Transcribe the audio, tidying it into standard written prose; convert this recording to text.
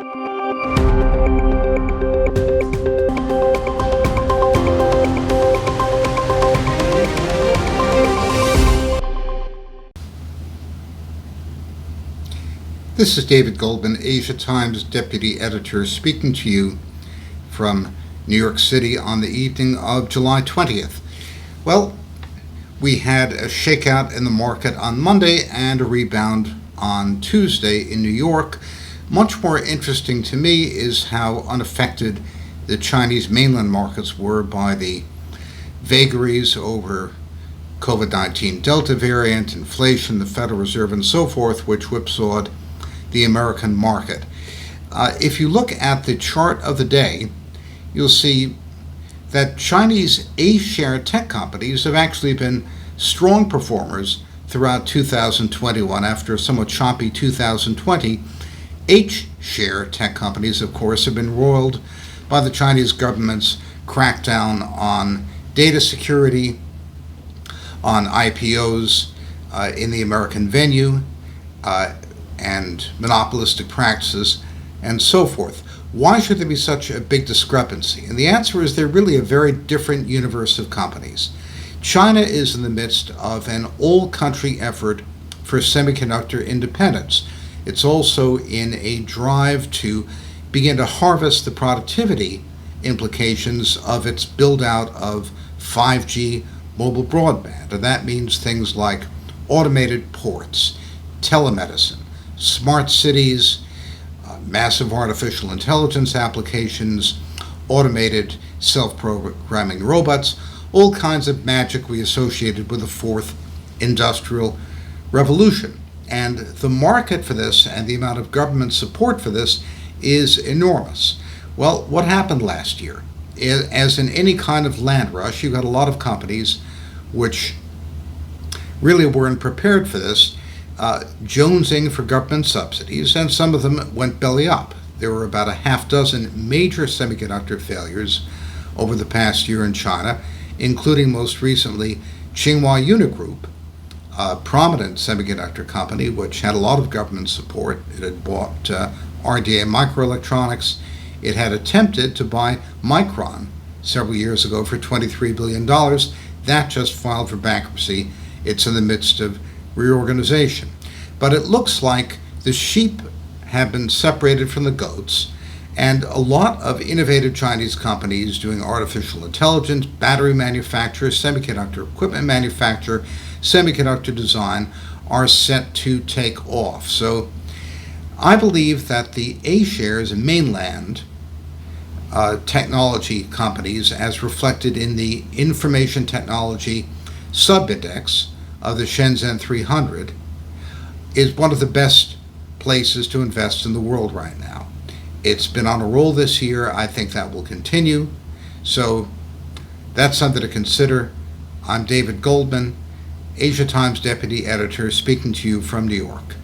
This is David Goldman, Asia Times Deputy Editor, speaking to you from New York City on the evening of July 20th. Well, we had a shakeout in the market on Monday and a rebound on Tuesday in New York. Much more interesting to me is how unaffected the Chinese mainland markets were by the vagaries over COVID-19 Delta variant, inflation, the Federal Reserve, and so forth, which whipsawed the American market. If you look at the chart of the day, you'll see that Chinese A-share tech companies have actually been strong performers throughout 2021 after a somewhat choppy 2020. H-share tech companies, of course, have been roiled by the Chinese government's crackdown on data security, on IPOs in the American venue, and monopolistic practices, and so forth. Why should there be such a big discrepancy? And the answer is they're really a very different universe of companies. China is in the midst of an all-country effort for semiconductor independence. It's also in a drive to begin to harvest the productivity implications of its build-out of 5G mobile broadband. And that means things like automated ports, telemedicine, smart cities, massive artificial intelligence applications, automated self-programming robots, all kinds of magic we associated with the fourth industrial revolution. And the market for this and the amount of government support for this is enormous. Well, what happened last year? As in any kind of land rush, you got a lot of companies which really weren't prepared for this, jonesing for government subsidies, and some of them went belly up. There were about a half dozen major semiconductor failures over the past year in China, including most recently Tsinghua Unigroup, a prominent semiconductor company which had a lot of government support. It had bought RDA Microelectronics. It had attempted to buy Micron several years ago for $23 billion. That just filed for bankruptcy. It's in the midst of reorganization. But it looks like the sheep have been separated from the goats, and a lot of innovative Chinese companies doing artificial intelligence, battery manufacture, semiconductor equipment manufacture, semiconductor design are set to take off. So I believe that the A-shares in mainland technology companies, as reflected in the information technology sub-index of the Shenzhen 300, is one of the best places to invest in the world right now. It's been on a roll this year. I think that will continue. So that's something to consider. I'm David Goldman, Asia Times Deputy Editor, speaking to you from New York.